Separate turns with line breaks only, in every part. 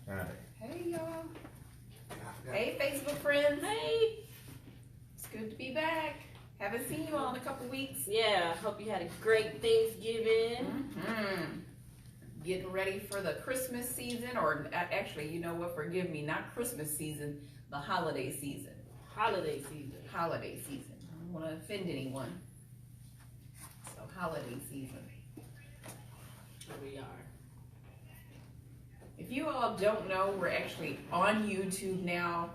All right.
Hey, y'all. Hey, Facebook friends.
Hey.
It's good to be back. Haven't seen you all in a couple weeks.
Yeah, hope you had a great Thanksgiving.
Getting ready for the Christmas season, or actually, you know what? Forgive me, not Christmas season, the holiday season.
Holiday season.
Holiday season. I don't want to offend anyone. So, holiday season.
Here we are.
If you all don't know, we're actually on YouTube now.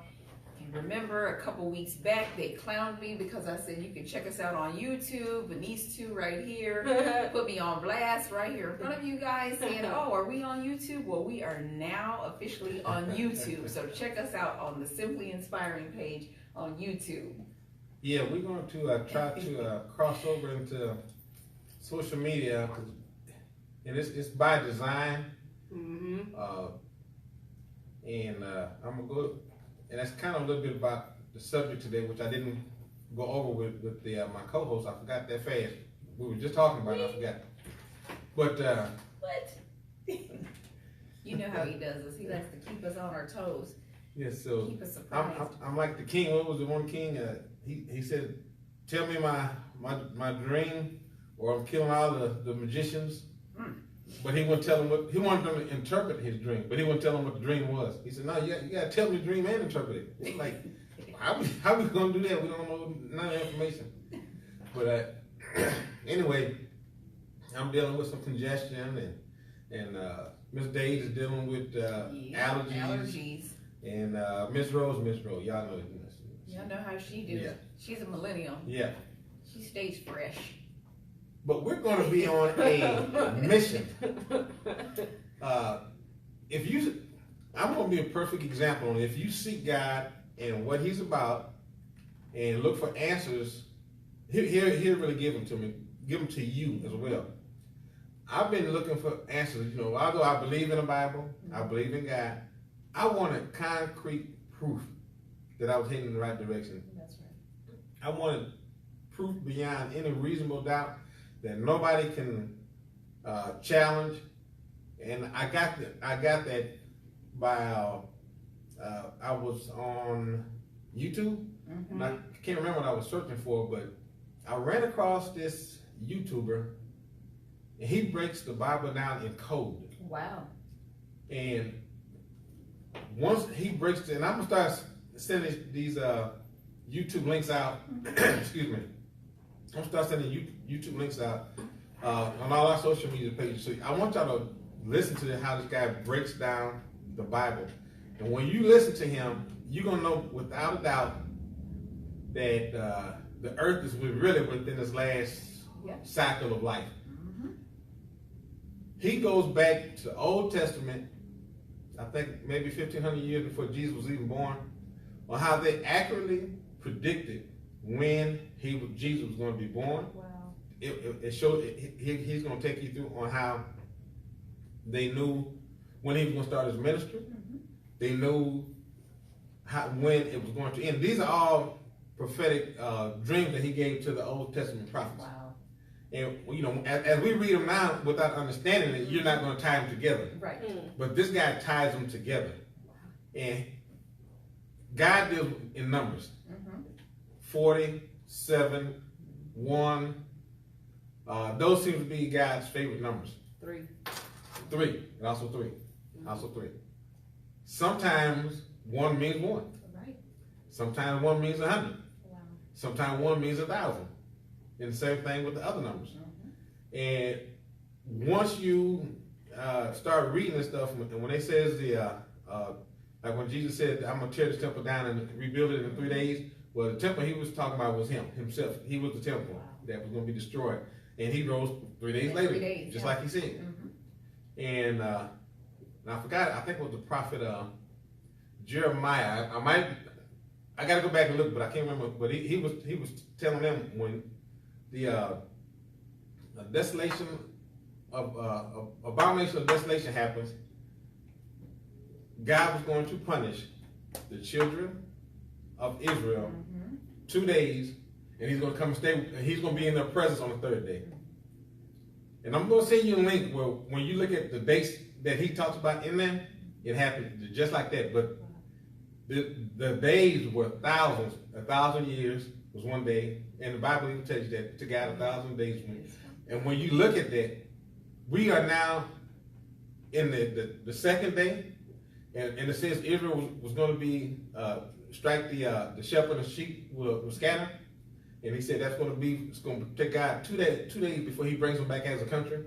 If you remember a couple weeks back, they clowned me because I said you can check us out on YouTube, and these two right here put me on blast right here in front of you guys saying, oh, are we on YouTube? Well, we are now officially on YouTube. So check us out on the Simply Inspiring page on YouTube.
Yeah, we're going to try to cross over into social media, and it's by design. And I'm gonna go, and that's kind of a little bit about the subject today, which I didn't go over with my co-host. I forgot that fast. We were just talking about it. I forgot. But
What? You know how he does this. He likes to keep us on our toes.
yeah, so
Keep us surprised.
I'm like the king. What was the one king? He said, "Tell me my dream, or I'm killing all the magicians." But he wouldn't tell him what he wanted them to interpret his dream, but he wouldn't tell him what the dream was. He said, "No, you gotta tell me the dream and interpret it." It's like, how we gonna do that? We don't know none of the information. But anyway, I'm dealing with some congestion, and Miss Dave is dealing with allergies. And Miss Rose, y'all know this.
Y'all know how she do.
Yeah.
She's a millennial.
Yeah.
She stays fresh.
But we're going to be on a mission. I'm going to be a perfect example on if you seek God and what He's about, and look for answers, He'll really give them to me, give them to you as well. I've been looking for answers. You know, although I believe in the Bible, I believe in God, I wanted concrete proof that I was heading in the right direction.
That's right.
I wanted proof beyond any reasonable doubt that nobody can challenge, and I got that by I was on YouTube. And I can't remember what I was searching for, but I ran across this YouTuber, and he breaks the Bible down in code.
Wow.
And once he breaks it, and I'm gonna start sending these YouTube links out. Excuse me. I'm gonna start sending YouTube links out on all our social media pages. So I want y'all to listen to how this guy breaks down the Bible. And when you listen to him, you're gonna know without a doubt that the earth is really within this last cycle of life. He goes back to the Old Testament, I think maybe 1,500 years before Jesus was even born, on how they accurately predicted when Jesus was going to be born.
Wow.
It showed he's going to take you through on how they knew when he was going to start his ministry. They knew when it was going to end. These are all prophetic dreams that he gave to the Old Testament prophets.
Wow.
And you know, as we read them now without understanding it, you're not going to tie them together.
Right.
But this guy ties them together, and God deals in numbers. 40, 7, 1. Those seem to be God's favorite numbers.
3.
3, and also 3. Also 3. Sometimes 1 means 1.
Right.
Sometimes 1 means 100.
Wow.
Sometimes 1 means 1,000. And the same thing with the other numbers. And once you start reading this stuff, and when it says like when Jesus said, "I'm gonna tear this temple down and rebuild it in 3 days," well, the temple he was talking about was himself. He was the temple that was going to be destroyed, and he rose 3 days later,
3 days,
just like he said. And I forgot. I think it was the prophet Jeremiah. I got to go back and look, but I can't remember. But he was telling them when the desolation of abomination of desolation happens, God was going to punish the children of Israel 2 days, and he's going to come and stay. He's going to be in their presence on the 3rd day. And I'm going to send you a link where when you look at the dates that he talks about in there, It happened just like that. But the days were thousands. 1,000 years was one day. And the Bible even tells you that it took God 1,000 days. And when you look at that, we are now in the second day. And it says Israel was going to be, strike the shepherd and sheep will scatter. And he said that's going to be, it's going to take God 2 days before he brings them back as a country.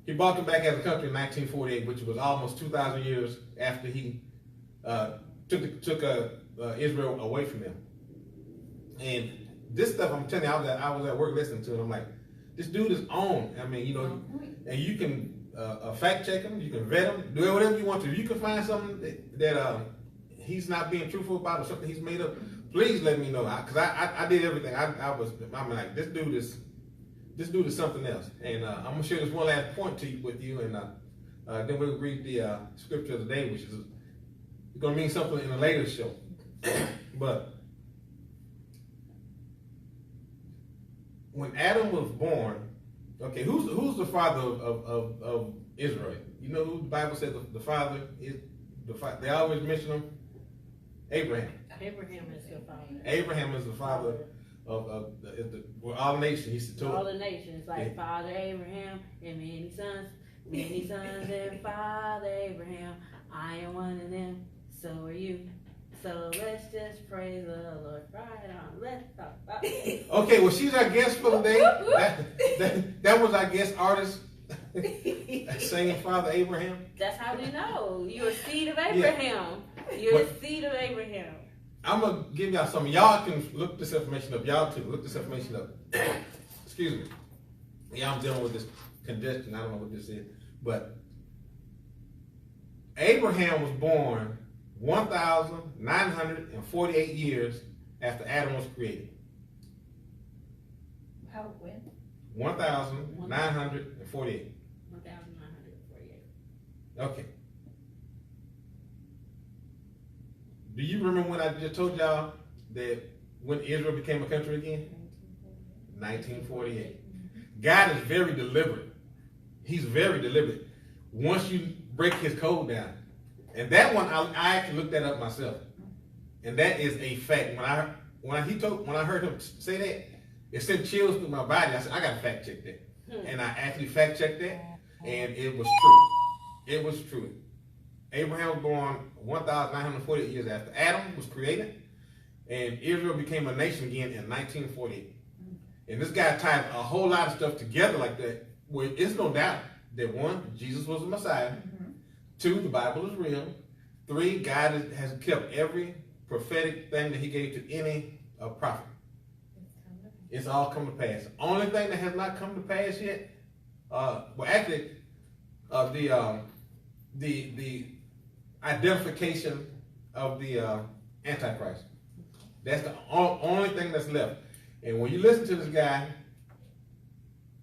He brought them back as a country in 1948, which was almost 2,000 years after he took Israel away from them. And this stuff, I'm telling you, I was at work listening to it. I'm like, this dude is on. I mean, you know, and you can fact check him, you can vet him, do whatever you want to. If you can find something that he's not being truthful about or something he's made up, please let me know. Because I did everything. I'm like, this dude is something else. And I'm gonna share this one last point with you, and then we'll read the scripture of the day, which is gonna mean something in a later show. But when Adam was born, okay, who's the father of Israel? You know who the Bible says the father is? They always mention him. Abraham.
Abraham is your father.
Abraham is the father of all nations. He's told
all the nations, like Father Abraham and many sons and Father Abraham. I am one of them, so are you. So let's just praise the Lord. Right on. Let's talk about it.
Okay, well, she's our guest for the day. That was our guest artist singing Father Abraham.
That's how we know. You're a seed of Abraham. Yeah. You're a seed of Abraham.
I'm going to give y'all some. Y'all can look this information up. Y'all too. Look this information up. Excuse me. Yeah, I'm dealing with this congestion. I don't know what this is. But Abraham was born 1,948 years after Adam was created.
How, when?
1,948.
1,948.
Okay. Do you remember when I just told y'all that when Israel became a country again? 1948. God is very deliberate. He's very deliberate. Once you break his code down. And that one, I actually looked that up myself. And that is a fact. When I heard him say that, it sent chills through my body. I said, I got to fact check that. And I actually fact checked that. And it was true. It was true. Abraham was born 1,948 years after Adam was created, and Israel became a nation again in 1948. And this guy tied a whole lot of stuff together like that, where it's no doubt that 1, Jesus was the Messiah. 2, the Bible is real. 3, God has kept every prophetic thing that he gave to any prophet. It's all come to pass. The only thing that has not come to pass yet, the identification of the Antichrist. That's the only thing that's left. And when you listen to this guy,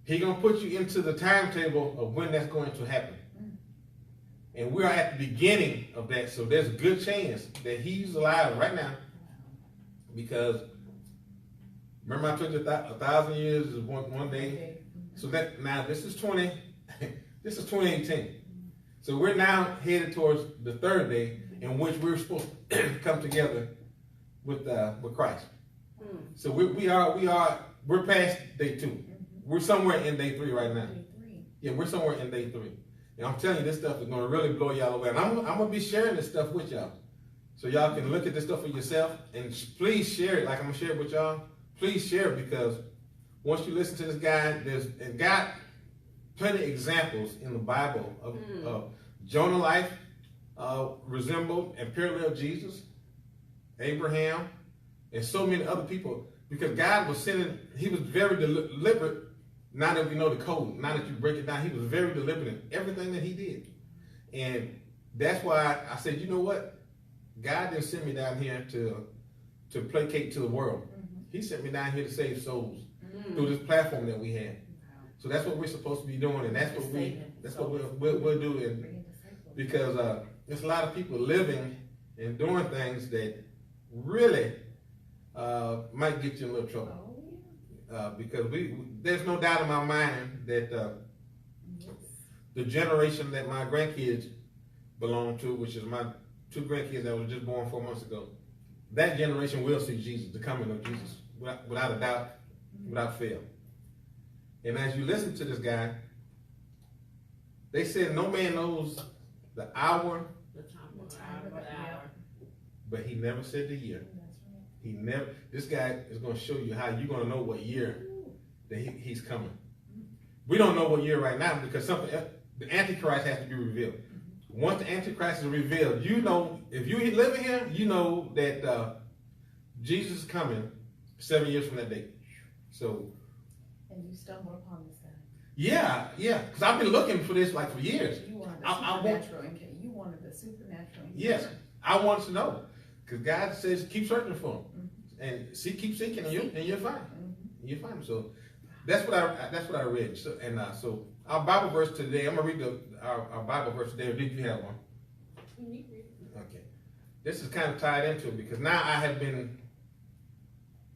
he's going to put you into the timetable of when that's going to happen. And we are at the beginning of that, so there's a good chance that he's alive right now. Because remember I told you 1,000 years is one day. So that now this is 2018. So we're now headed towards the third day in which we're supposed to come together with Christ. So we're past day 2. We're somewhere in day 3 right now. Yeah, we're somewhere in day 3. And I'm telling you, this stuff is going to really blow y'all away. And I'm going to be sharing this stuff with y'all. So y'all can look at this stuff for yourself. And please share it like I'm going to share it with y'all. Please share it, because once you listen to this guy, and God plenty of examples in the Bible of Jonah life resembled and paralleled Jesus, Abraham, and so many other people, because God was sending, he was very deliberate. Now that we know the code, now that you break it down, he was very deliberate in everything that he did. And that's why I said, you know what? God didn't send me down here to placate to the world. He sent me down here to save souls through this platform that we have. So that's what we're supposed to be doing, and that's what we'll do. And because there's a lot of people living and doing things that really might get you in a little trouble. Because there's no doubt in my mind that the generation that my grandkids belong to, which is my 2 grandkids that was just born 4 months ago, that generation will see Jesus, the coming of Jesus, without a doubt, without fail. And as you listen to this guy, they said no man knows the hour,
The time of the hour.
but he never said the year.
That's right.
He never. This guy is going to show you how you're going to know what year that he's coming. We don't know what year right now because the Antichrist has to be revealed. Once the Antichrist is revealed, you know, if you live in here, you know that Jesus is coming 7 years from that date. So.
And you stumbled upon this guy.
Yeah, because I've been looking for this like for years.
You wanted the
I
supernatural encounter. You wanted the supernatural encounter.
Yes, I want to know because God says keep searching for him and keep seeking, and you'll find. You'll find him. So that's what I read. So so our Bible verse today. I'm gonna read our Bible verse today. Or did you have one? Okay, this is kind of tied into it because now I have been.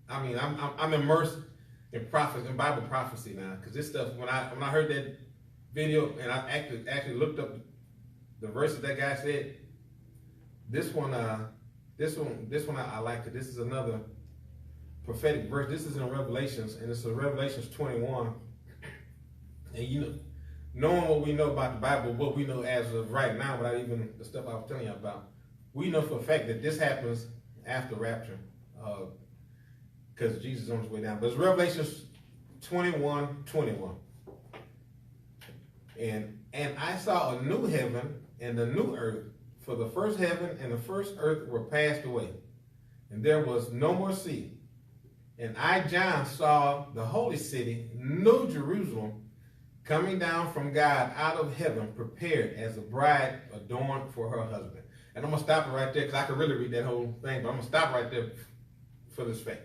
I mean, I'm immersed in prophecy, in Bible prophecy now, because this stuff. When I heard that video and I actually looked up the verses that guy said, this one I like it. This is another prophetic verse. This is in Revelations, and it's in Revelations 21. And you know, knowing what we know about the Bible, what we know as of right now, without even the stuff I was telling you about, we know for a fact that this happens after rapture. Because Jesus is on his way down. But it's Revelations 21:21. And I saw a new heaven and a new earth, for the first heaven and the first earth were passed away, and there was no more sea. And I, John, saw the holy city, New Jerusalem, coming down from God out of heaven, prepared as a bride adorned for her husband. And I'm going to stop it right there because I could really read that whole thing, but I'm going to stop right there for this fact.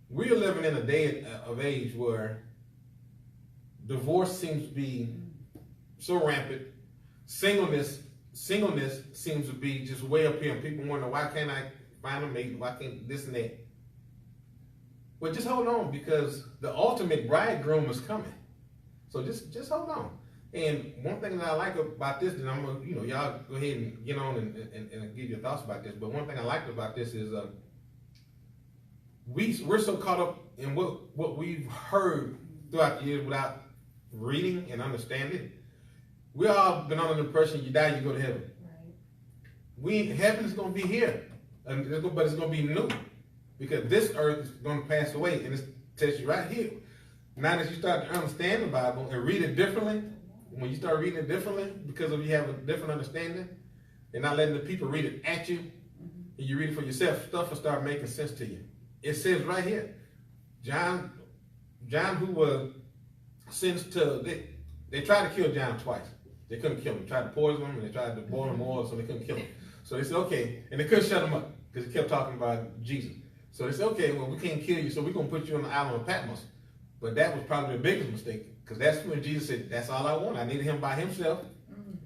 We are living in a day of age where divorce seems to be so rampant. Singleness seems to be just way up here, and people wonder, why can't I find a mate? Why can't this and that? Well, just hold on, because the ultimate bridegroom is coming. So just hold on. And one thing that I like about this, and I'm gonna, y'all go ahead and get on and give your thoughts about this. But one thing I liked about this is we're so caught up in what we've heard throughout the years without reading and understanding. We all been under the impression you die, you go to heaven. Right. Heaven is going to be here, but it's going to be new, because this earth is going to pass away, and it tells you right here. Now that you start to understand the Bible and read it differently, when you start reading it differently because of you have a different understanding, and not letting the people read it at you, and you read it for yourself, stuff will start making sense to you. It says right here, John, who was sentenced to, they tried to kill John twice. They couldn't kill him. They tried to poison him, and they tried to boil him oil, so they couldn't kill him. So they said, okay, and they couldn't shut him up because he kept talking about Jesus. So they said, okay, well, we can't kill you, so we're going to put you on the island of Patmos. But that was probably the biggest mistake, because that's when Jesus said, that's all I want. I needed him by himself,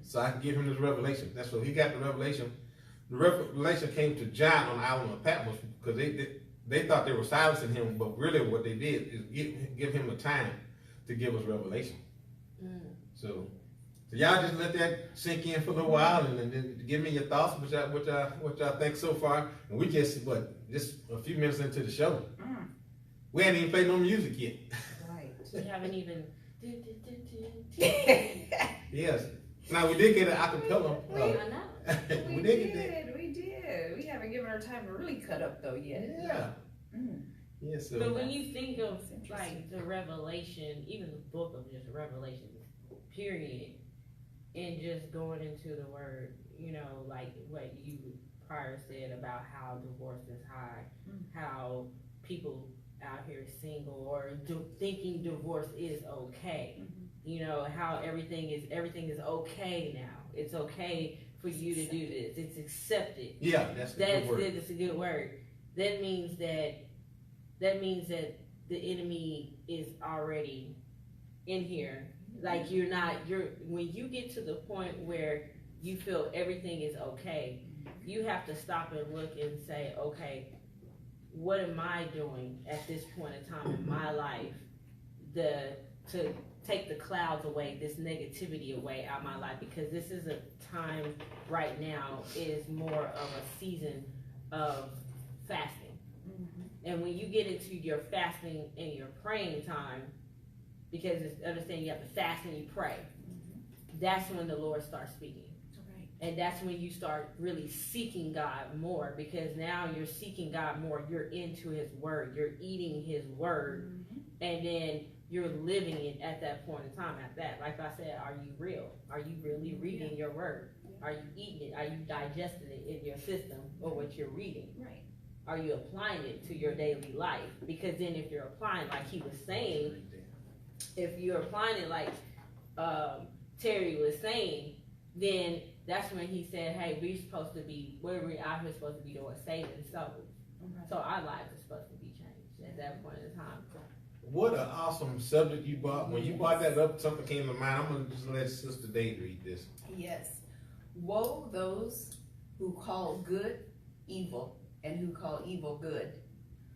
so I can give him this revelation. That's what he got the revelation. The revelation came to John on the island of Patmos, because they thought they were silencing him, but really what they did is give him the time to give us revelation. So y'all just let that sink in for a little while, and then give me your thoughts, what y'all think so far. And we just a few minutes into the show. We hadn't even played no music yet. Right.
We haven't even.
Yes. Now we did get an acapella.
We did. We haven't given her time to really cut up though yet.
Yeah. Yeah. So.
But when you think of like the Revelation, even the book of just Revelation, period, and just going into the word, like what you prior said about how divorce is high, how people out here single or thinking divorce is okay. How everything is okay now. It's okay for you to do this. It's accepted.
Yeah, that's a good word.
That's a good word. That means that the enemy is already in here. Like when you get to the point where you feel everything is okay, you have to stop and look and say, okay, what am I doing at this point in time in my life to take the clouds away, this negativity away out of my life, because this is a time right now is more of a season of fasting. And when you get into your fasting and your praying time, because it's understand you have to fast and you pray, that's when the Lord starts speaking. And that's when you start really seeking God more, because now you're seeking God more. You're into His Word. You're eating His Word. And then you're living it at that point in time. At that, like I said, are you real? Are you really reading your Word? Are you eating it? Are you digesting it in your system or what you're reading?
Right.
Are you applying it to your daily life? Because then if you're applying, like he was saying, if you're applying it like Terry was saying, then that's when he said, hey, we're supposed to be, we're out here supposed to be doing saving souls. So our lives are supposed to be changed at that point in time.
What an awesome subject you brought. When you brought that up, something came to mind. I'm going to just let Sister Dave read this.
Yes. Woe those who call good evil and who call evil good,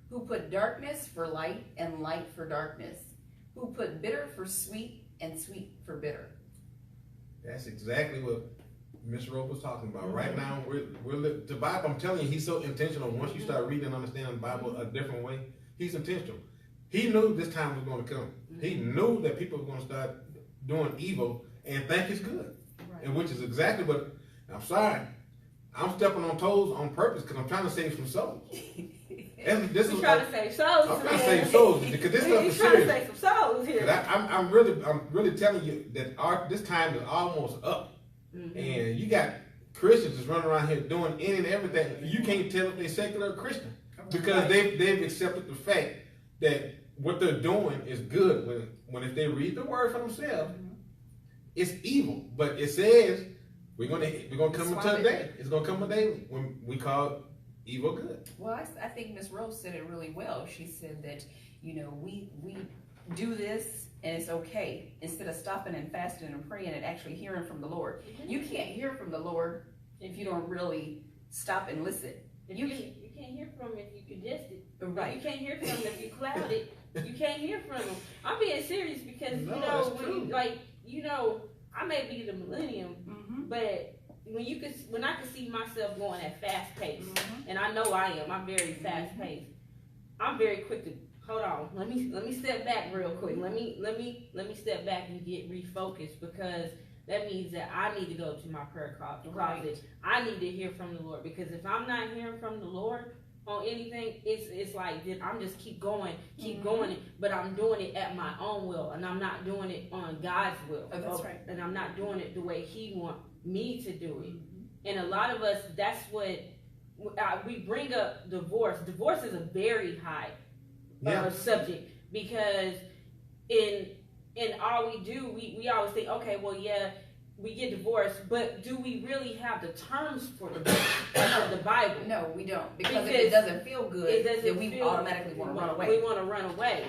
who put darkness for light and light for darkness, who put bitter for sweet and sweet for bitter.
That's exactly what Miss Rose was talking about. Right now, the Bible, I'm telling you, he's so intentional. Once you start reading and understanding the Bible a different way, he's intentional. He knew this time was going to come. He knew that people were going to start doing evil and think it's good. Right. And which is exactly what, I'm sorry, I'm stepping on toes on purpose because I'm trying to save some souls.
This is trying to save souls.
I'm trying to save souls because this stuff is serious.
He's trying to save some souls here.
I'm really telling you that this time is almost up. And you got Christians just running around here doing any and everything. You can't tell if they're secular or Christian because they've accepted the fact that what they're doing is good. When if they read the word for themselves, it's evil. But it says we're gonna come into a day. It's gonna come a day when we call evil good.
Well, I think Miss Rose said it really well. She said that we do this and it's okay, instead of stopping and fasting and praying and actually hearing from the Lord. You can't hear from the Lord if you don't really stop and listen.
You can't hear from him if you congest it.
Right.
You can't hear from him if you cloud it. You can't hear from him. I'm being serious because I may be the millennium, but when I can see myself going at fast pace, and I know I am, I'm very fast paced. I'm very quick to hold on. Let me step back real quick. Let me step back and get refocused, because that means that I need to go to my prayer closet. Right. I need to hear from the Lord, because if I'm not hearing from the Lord on anything, it's like I'm just keep going, but I'm doing it at my own will, and I'm not doing it on God's will.
Oh, that's right.
And I'm not doing it the way He wants me to do it. And a lot of us, that's what we bring up. Divorce is a very high subject, because in all we do, we always think, okay, well, yeah, we get divorced, but do we really have the terms for divorce of the Bible?
No, we don't, because if it doesn't feel good, then we automatically want to run away.
We want to run away.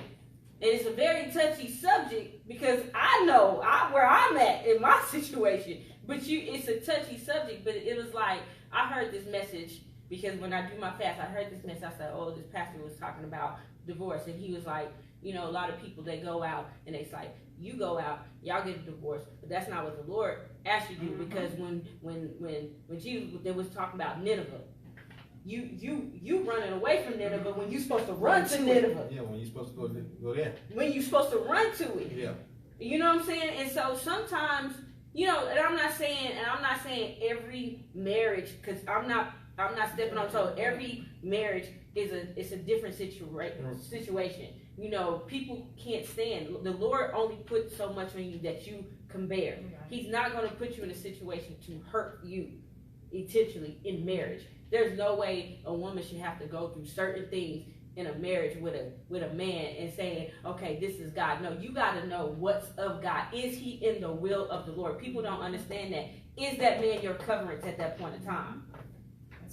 And it's a very touchy subject, because I know where I'm at in my situation. But it's a touchy subject. But it was like, I heard this message, because when I do my fast, I heard this message. I said, oh, this pastor was talking about divorce. And he was like, a lot of people, they go out and it's like, you go out, y'all get a divorce, but that's not what the Lord asked you to do. Because when Jesus, they was talking about Nineveh, you running away from Nineveh when you're supposed to run to Nineveh.
Yeah, when you're supposed to go there.
When you're supposed to run to it.
Yeah.
You know what I'm saying? And so sometimes, and I'm not saying every marriage, because I'm not stepping on toes. Every marriage is a different situation. People can't stand. The Lord only puts so much on you that you can bear. He's not going to put you in a situation to hurt you intentionally in marriage. There's no way a woman should have to go through certain things in a marriage with a man and saying, okay, this is God. No, you got to know what's of God. Is he in the will of the Lord? People don't understand that. Is that man your coverage at that point in time?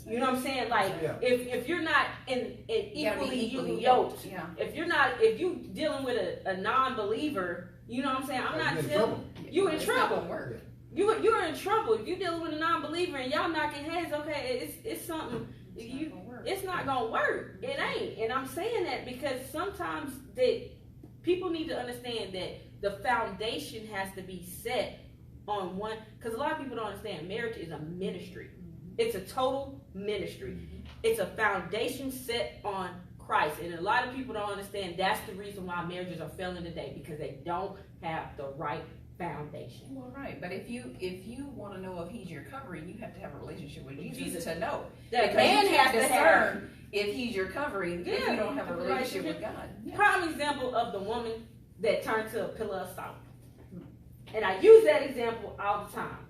You know what I'm saying? Like, if you're not in equally yoked, if you dealing with a non-believer, you know what I'm saying? I'm not telling you in trouble. You're in trouble. If you're dealing with a non-believer and y'all knocking heads, okay, it's something. It's not gonna work. It ain't. And I'm saying that because sometimes that people need to understand that the foundation has to be set on one, because a lot of people don't understand marriage is a ministry. It's a total ministry. It's a foundation set on Christ. And a lot of people don't understand that's the reason why marriages are failing today, because they don't have the right foundation.
Well, right, but if you want to know if he's your covering, you have to have a relationship with Jesus to know.
That
Because
man
you
has
can't
to have.
discern if he's your covering if
Yeah,
you don't have a relationship with God. Yeah.
Prime example of the woman that turned to a pillar of salt. And I use that example all the time.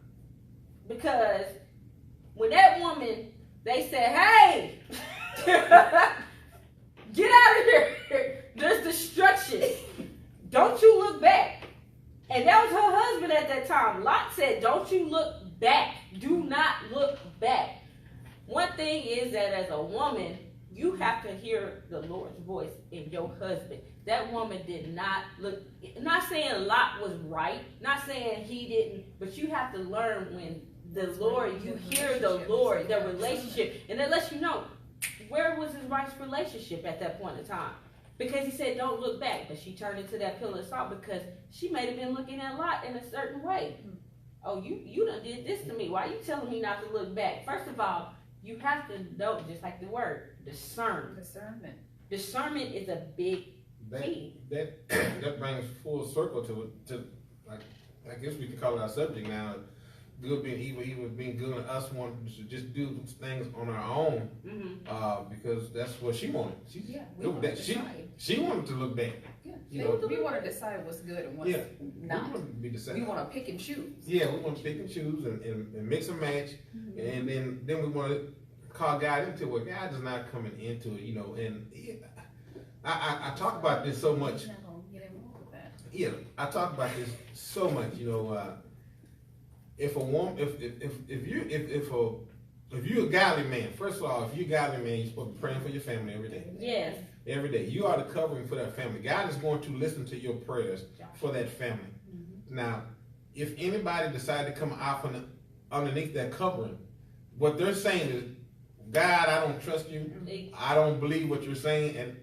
Because when that woman, they said, hey, get out of here. There's destruction. Don't you look back. And that was her husband at that time. Lot said, don't you look back. Do not look back. One thing is that as a woman, you have to hear the Lord's voice in your husband. That woman did not look, not saying Lot was right, not saying he didn't, but you have to learn when the Lord, you hear the Lord, the relationship, and that lets you know where was his wife's relationship at that point in time. Because he said, don't look back, but she turned into that pillar of salt because she may have been looking at Lot in a certain way. Oh, you done did this to me. Why are you telling me not to look back? First of all, you have to know, just like the word, discern.
Discernment.
Discernment is a big key.
That brings full circle to like, I guess we can call it our subject now. Good being evil, evil being good, and us wanting to just do things on our own, because that's what she wanted. She wanted to look back.
Yeah.
You know,
We want to decide what's good and what's not.
We want to be decided.
We want to pick and choose.
Yeah, we want to pick and choose and mix and match, and then we want to call God into it. God is not coming into it, you know. And I talk about this so much.
You're not gonna get involved with that.
Yeah, I talk about this so much, you know. If a woman, if you're a godly man, first of all, if you're a godly man, you're supposed to be praying for your family every day.
Yes.
Every day. You are the covering for that family. God is going to listen to your prayers for that family. Now, if anybody decide to come out from underneath that covering, what they're saying is, God, I don't trust you. I don't believe what you're saying, and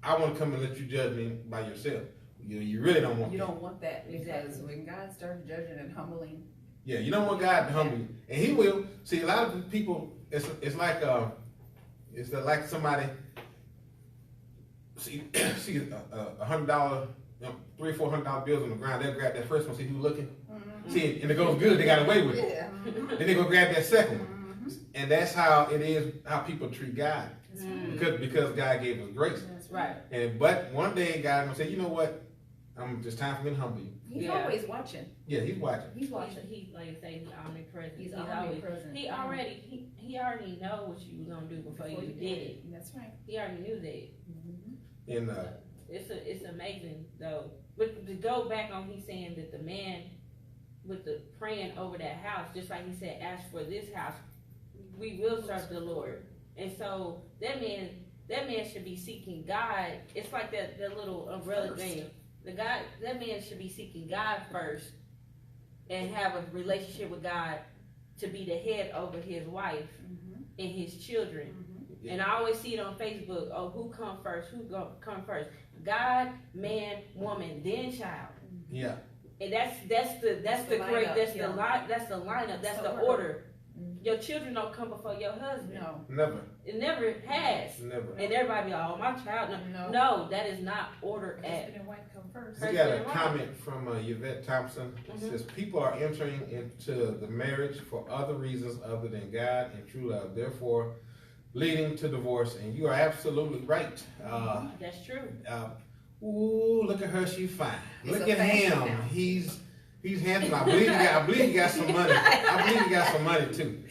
I want to come and let you judge me by yourself. You really don't want that.
You don't want that, because when God starts judging and humbling.
Yeah, you don't want God to humble you, and He will. See, a lot of people, it's like somebody see $100, $300 or $400 bills on the ground. They'll grab that first one, see who's looking. See, and it goes good. They got away with it.
Yeah.
Then they go grab that second one, and that's how it is. How people treat God, because God gave us grace.
That's right.
But one day God will say, you know what? It's time for me to humble you.
He's always watching.
Yeah, He's watching.
He's watching.
He's like you say, he's omnipresent.
He's
always
omnipresent.
He already know what you was gonna do before you did it.
That's right.
He already knew that.
And
It's amazing though. But to go back on, he's saying that the man with the praying over that house, just like he said, ask for this house, we will serve the Lord. And so that man should be seeking God. It's like that little umbrella thing. That man should be seeking God first and have a relationship with God to be the head over his wife and his children. And I always see it on Facebook. Oh, who come first? Who come first? God, man, woman, then child.
Yeah.
And that's the correct. That's the line. That's the lineup. That's the order. Your children don't come before your husband.
No.
Never.
It never has.
Never.
And everybody be like, oh, my child. No, that is not order at.
Husband and wife come first.
We got a comment from Yvette Thompson. It says, people are entering into the marriage for other reasons other than God and true love, therefore leading to divorce. And you are absolutely right.
That's true.
Ooh, look at her, she's fine.
It's
look
a
at
fashion
him,
now.
he's handsome. I believe he got some money. I believe he got some money too.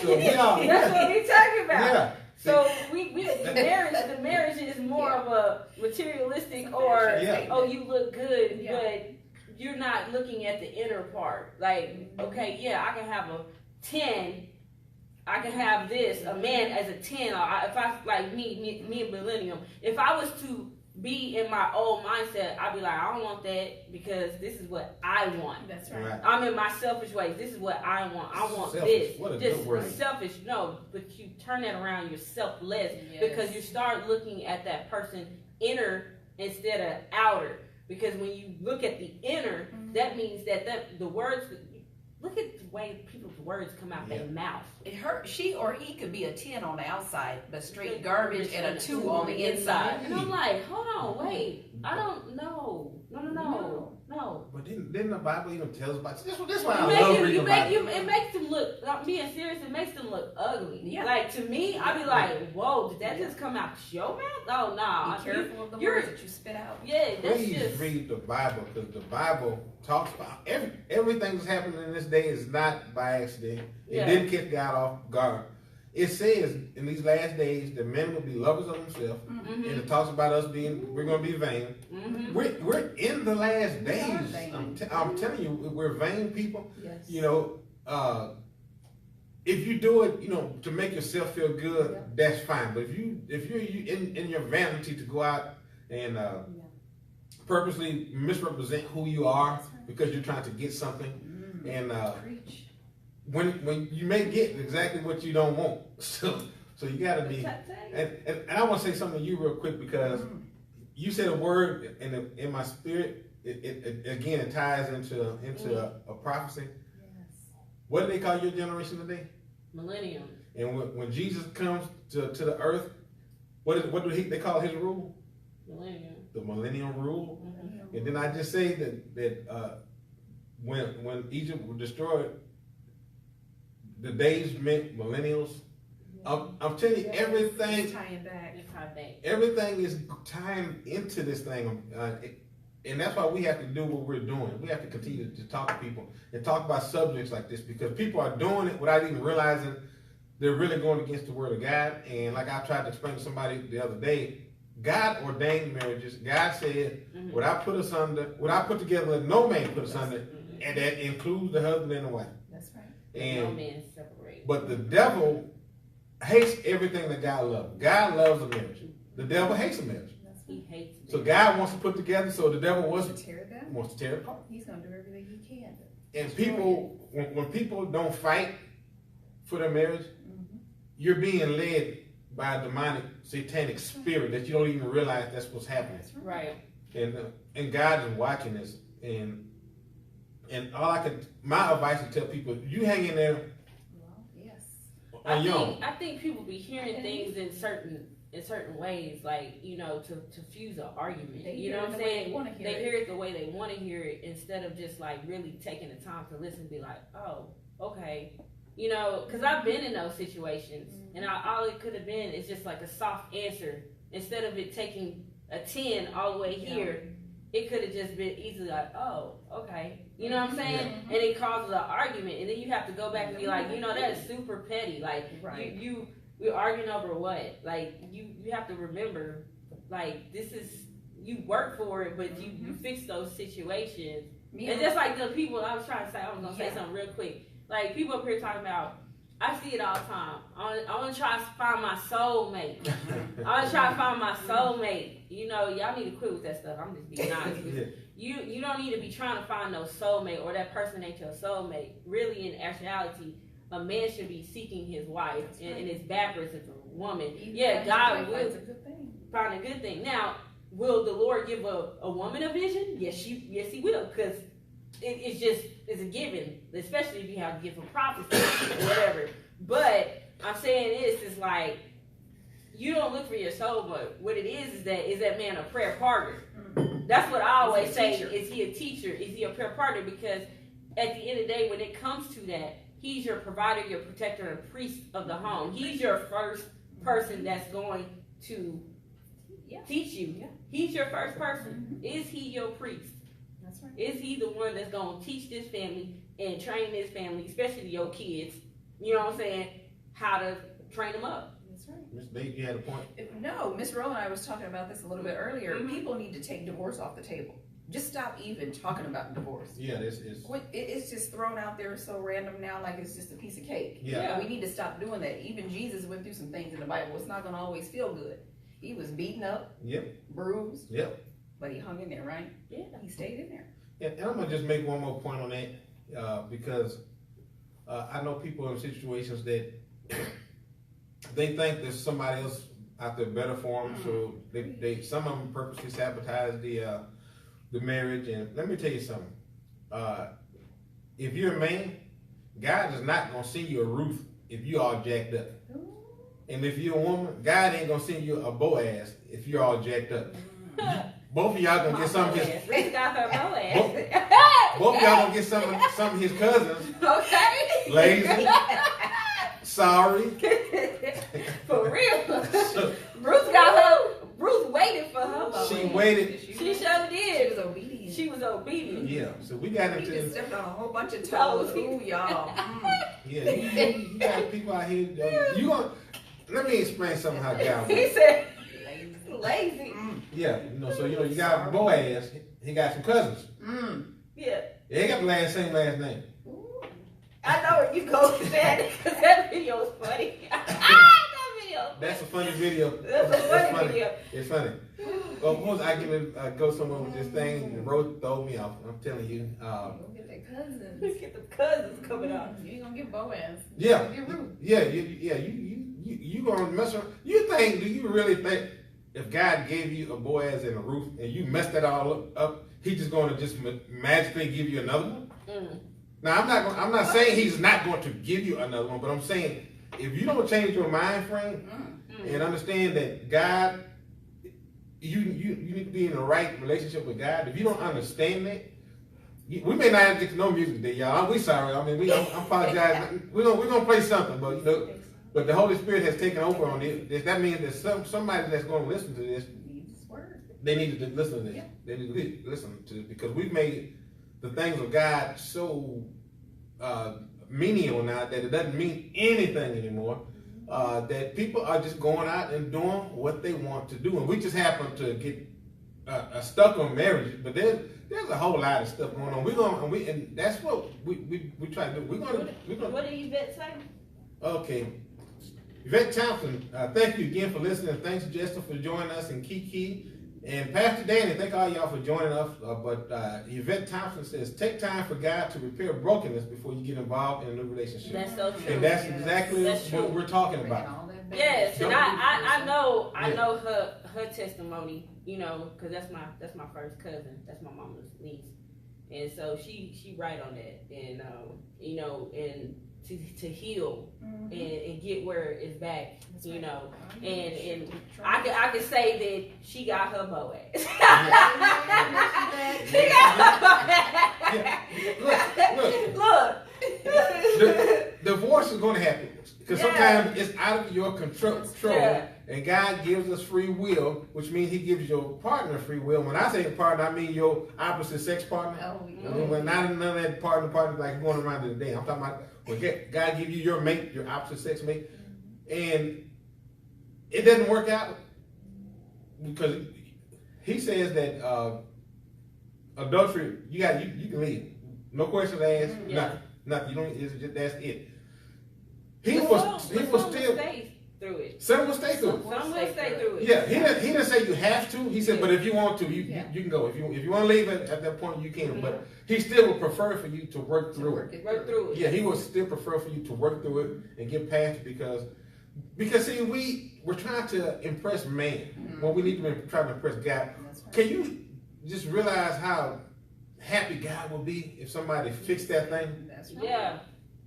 So we all,
That's what we're talking about.
yeah.
So the marriage is more of a materialistic or
Yeah.
oh, you look good,
Yeah.
but you're not looking at the inner part. Like, okay, yeah, I can have a 10. I can have this, a man as a 10. Or if I like me and Millennium, if I was to be in my old mindset, I'd be like, I don't want that because this is what I want.
That's right.
Right.
I'm in my selfish ways. This is what I want. I want
Selfish.
this.
What a
Just
good word.
selfish. No, but you turn that around. You're selfless
Yes.
because you start looking at that person inner instead of outer. Because when you look at the inner, that means that the words, look at the way people's words come out their mouth.
She or he could be a 10 on the outside, but straight garbage, and a 2 on the inside.
And I'm like, hold on, wait. I don't know. No.
But didn't the Bible even tell us about this? This is why I
It
love reading the Bible.
it makes them look, like, being serious, it makes them look ugly.
Yeah.
Like, to me, I'd be like, whoa, did that just come out your mouth? Oh, no.
Be careful of the words that you spit out.
Yeah, that's
Please
just.
read the Bible, because the Bible talks about everything that's happening in this day is not by accident. It didn't catch God off guard. It says in these last days that men will be lovers of themselves, and it talks about us we're going to be vain. We're in the last days. I'm telling you, we're vain people.
Yes.
You know, if you do it, you know, to make yourself feel good, that's fine. But if you're in your vanity to go out and purposely misrepresent who you are because you're trying to get something, and
Preach.
when you may get exactly what you don't want, so you got to be. And I want to say something to you real quick, because you said a word in my spirit. It ties into a prophecy.
Yes.
What do they call your generation today?
Millennium.
And when Jesus comes to the earth, what do they call his rule?
Millennium.
The millennium rule. And then I just say that when Egypt was destroyed, the days meant millennials. I'm telling you, everything.
It's tying back.
Everything is tying into this thing, and that's why we have to do what we're doing. We have to continue to talk to people and talk about subjects like this, because people are doing it without even realizing they're really going against the word of God. And like I tried to explain to somebody the other day, God ordained marriages. God said, what I put together, let no man put asunder, and that includes the husband and the wife.
That's right.
And
No man separate.
but the devil hates everything that God loves. God loves a marriage. The devil hates a marriage.
He hates me.
So God wants to put together, so the devil wants to
Tear it down.
tear it apart.
He's gonna do everything he can.
And people, when people don't fight for their marriage, you're being led by a demonic, satanic spirit that you don't even realize that's what's happening.
Right.
And God is watching this. And my advice to tell people, you hang in there
Well, yes.
on your own.
I think people be hearing things in certain ways, like, you know, to fuse an argument.
They
You
hear
know
it
what I'm
the way they
saying?
wanna hear
They
it.
hear it the way they want to hear it, instead of just like really taking the time to listen and be like, oh, okay. You know, because I've been in those situations, and all it could have been is just like a soft answer. Instead of it taking a 10 all the way here, it could have just been easily like, oh, okay. You know what I'm saying? And it causes an argument, and then you have to go back and be like, you know, that is super petty. Like, we're arguing over what? Like, you have to remember, like, this is, you work for it, but you fix those situations. And just like the people, I was trying to say, I was going to say something real quick. Like, people up here talking about, I see it all the time. I want to try to find my soulmate. I want to try to find my soulmate. You know, y'all need to quit with that stuff. I'm just being honest. You don't need to be trying to find no soulmate, or that person ain't your soulmate. Really, in actuality, a man should be seeking his wife, and it's backwards if a woman. God will find a good thing. Now, will the Lord give a woman a vision? Yes, he will, because it's a given, especially if you have a gift of prophecy or whatever. But I'm saying this is like, you don't look for your soul, but what it is that man a prayer partner? That's what I always say. Is he a teacher? Is he a prayer partner? Because at the end of the day, when it comes to that, he's your provider, your protector, and priest of the home. He's your first person that's going to teach you. He's your first person. Is he your priest?
That's right.
Is he the one that's going to teach this family and train this family, especially your kids, you know what I'm saying, how to train them up?
That's right.
Miss Bates, you had a point?
No, Miss Rowe and I was talking about this a little bit earlier. People need to take divorce off the table. Just stop even talking about divorce.
Yeah,
It's just thrown out there so random now, like it's just a piece of cake.
Yeah.
We need to stop doing that. Even Jesus went through some things in the Bible. It's not going to always feel good. He was beaten up, bruised, but he hung in there, right?
Yeah.
He stayed in there.
And I'm going to just make one more point on that, because I know people in situations that they think there's somebody else out there better for them, so they some of them purposely sabotage the marriage. And let me tell you something. If you're a man, God is not gonna send you a Ruth if you all jacked up. And if you're a woman, God ain't gonna send you a Boaz if you're all jacked up. Both of y'all gonna get some of his.
Rick got her Boaz.
Both of y'all gonna get some of his cousins.
Okay.
Lazy. Sorry.
For real.
So,
Ruth waited for her Boaz.
she waited.
She sure
She
did.
was obedient.
She was obedient.
Yeah. So we got
He just
into.
stepped on a whole bunch of toes. Ooh, y'all.
Yeah. You got people out here. You gonna. Let me explain something how God
He
works.
said, lazy.
Yeah. So you got Boaz. He got some cousins.
Yeah.
They ain't got the same last name.
I know where you go with that because that video is funny. That video.
That's a funny video.
That's a funny video.
It's funny. Well, once I go somewhere with this thing, the road throw me off. I'm telling you.
Go get their cousins.
Look at the cousins coming out.
You ain't gonna get Boaz.
Yeah,
Get Ruth.
you gonna mess around. Do you really think if God gave you a Boaz and a Ruth and you messed that all up, He just gonna just magically give you another one? Now I'm not saying He's not going to give you another one, but I'm saying if you don't change your mind frame and understand that God, you need to be in the right relationship with God. If you don't understand that, we may not get to know music today, y'all. We sorry. I mean, I apologize. We're gonna play something, but but the Holy Spirit has taken over on this. That means that somebody that's going to listen to this, they need to listen to this. They need to listen to it because we've made the things of God so menial now that it doesn't mean anything anymore. That people are just going out and doing what they want to do, and we just happen to get stuck on marriage. But there's a whole lot of stuff going on. And that's what we try to do. We're gonna.
What did Yvette say?
Okay. Yvette Thompson, thank you again for listening. Thanks, Jester, for joining us, and Kiki. And Pastor Danny, thank all y'all for joining us. But Yvette Thompson says, take time for God to repair brokenness before you get involved in a new relationship.
That's so true.
And that's exactly
That's
what
true.
we're talking about.
Yes, and I know
Yeah.
her testimony, you know, because that's my first cousin. That's my mama's niece, and so she right on that, and you know, and to heal and get where it's back, you know, and I could say that she got her Boaz. She got her Boaz. Look.
Divorce is going to happen because sometimes it's out of your control.
Yeah.
And God gives us free will, which means He gives your partner free will. When I say partner, I mean your opposite sex partner.
Oh, yeah.
When not none of that partner like going around today. I'm talking about when God give you your mate, your opposite sex mate, and it doesn't work out because He says that adultery, you can leave, no questions asked, nothing. You don't. That's it. He will still.
Stay through it.
Some will stay through it.
Some will stay through it.
Yeah, he didn't say you have to. He said, but if you want to, you can go. If you want to leave it at that point, you can. But he still would prefer for you to work through it.
Work through it.
Yeah, he would still prefer for you to work through it and get past it because see, we're trying to impress man when we need to try to impress God. Can you just realize how happy God will be if somebody fixed that thing?
That's right.
Yeah.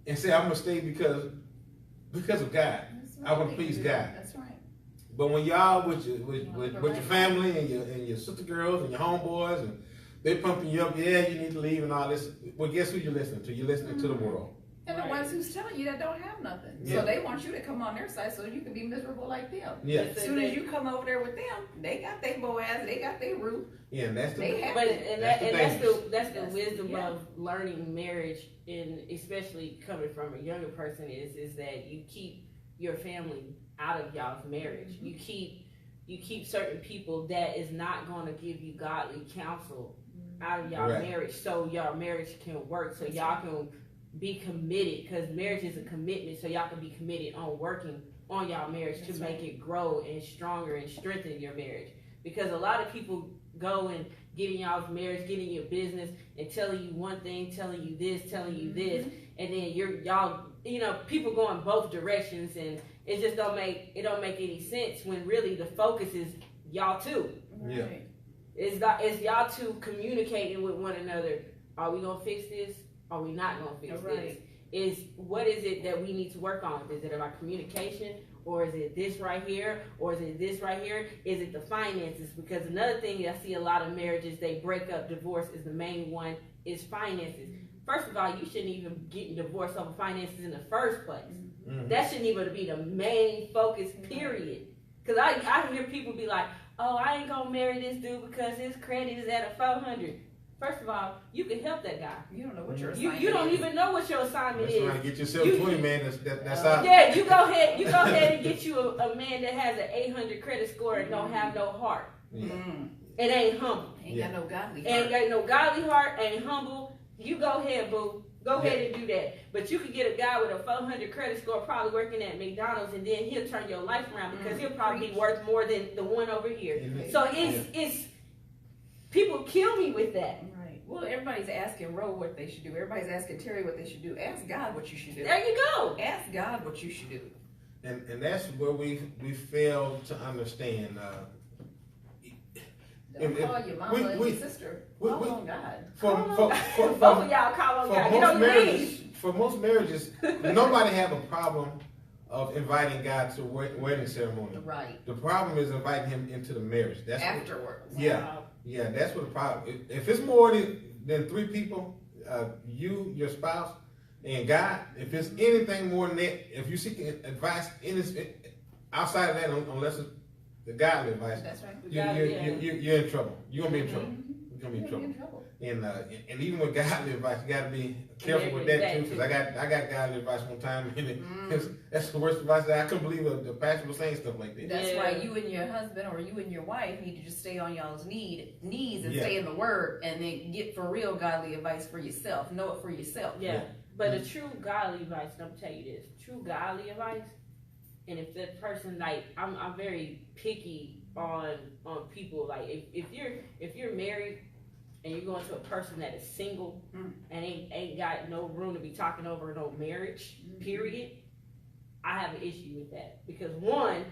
And say, I'm gonna stay because of God. I want to please God.
That's right.
But when y'all with your family and your sister girls and your homeboys and they pumping you up, yeah, you need to leave and all this. Well, guess who you're listening to? You're listening to the world.
And the ones who's telling you that don't have nothing.
Yeah.
So they want you to come on their side so you can be miserable like them.
Yeah.
As soon as you come over there with them, they got their Boaz, they got their Ruth.
Yeah, and that's
They
the
have
But
it.
that's the wisdom
yeah.
of learning marriage, and especially coming from a younger person is that you keep your family out of y'all's marriage. You keep certain people that is not going to give you godly counsel out of y'all marriage, so y'all marriage can work, so y'all can be committed, because marriage is a commitment, so y'all can be committed on working on y'all marriage to make it grow and stronger and strengthen your marriage. Because a lot of people go and get in y'all's marriage, get in your business, and telling you one thing, telling you this, and then y'all, you know, people going both directions, and it just don't make any sense when really the focus is y'all two.
Yeah.
It's y'all two communicating with one another. Are we gonna fix this? Are we not gonna fix this? What is it that we need to work on? Is it about communication, or is it this right here, or is it this right here? Is it the finances? Because another thing I see a lot of marriages, they break up, divorce is the main one, is finances. First of all, you shouldn't even get divorced over finances in the first place.
Mm-hmm.
That shouldn't even be the main focus, period. Because I hear people be like, oh, I ain't gonna marry this dude because his credit is at a 400. First of all, you can help that guy.
You don't know what your assignment
You don't
is.
even know what your assignment
That's
is.
right. Get yourself 20, man. That's out.
Yeah, you go ahead and get you a man that has an 800 credit score and don't have no heart.
Yeah.
It ain't humble.
Ain't got no godly
Ain't
heart.
got no godly heart, ain't humble. You go ahead, boo. Go ahead and do that. But you could get a guy with a 400 credit score probably working at McDonald's, and then he'll turn your life around because he'll probably be worth more than the one over here. So it's people kill me with that.
Right. Well, everybody's asking Ro what they should do. Everybody's asking Terry what they should do. Ask God what you should do.
There you go.
Ask God what you should do.
And that's where we fail to understand.
Don't call your mama and your sister. Call on God.
Both of y'all call on God. You know what I mean?
For most marriages, nobody have a problem of inviting God to wedding ceremony.
Right.
The problem is inviting him into the marriage. That's
Afterwards.
Yeah, that's what the problem. If it's more than 3 people, you, your spouse, and God, if it's anything more than that, if you seek advice outside of that, unless it's the godly advice,
That's right.
you're in trouble. You're gonna be in trouble. You're gonna be in trouble.
trouble.
And even with godly advice, you gotta be careful with that too. Because I got godly advice one time, and that's the worst advice. I couldn't believe the pastor was saying stuff like that.
That's why you and your husband or you and your wife need to just stay on y'all's knees and stay in the word, and then get for real godly advice for yourself. Know it for yourself.
Yeah. But a true godly advice, and I'm gonna tell you this, true godly advice, and if that person, like, I'm very picky on people, like, if you're married and you're going to a person that is single and ain't got no room to be talking over no marriage, period, I have an issue with that. Because one,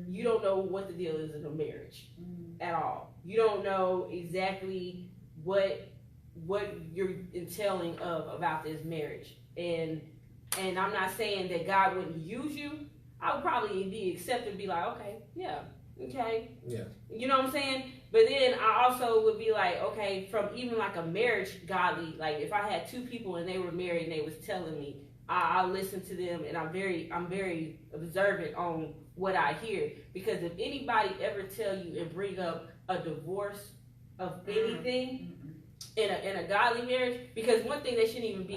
you don't know what the deal is in a marriage at all. You don't know exactly what you're entailing about this marriage. And I'm not saying that God wouldn't use you. I would probably be accepted and be like, okay.
Yeah.
You know what I'm saying? But then I also would be like, okay, from even like a marriage godly, like if I had 2 people and they were married and they was telling me, I'll listen to them, and I'm very observant on what I hear. Because if anybody ever tell you and bring up a divorce of anything in a godly marriage, because one thing they shouldn't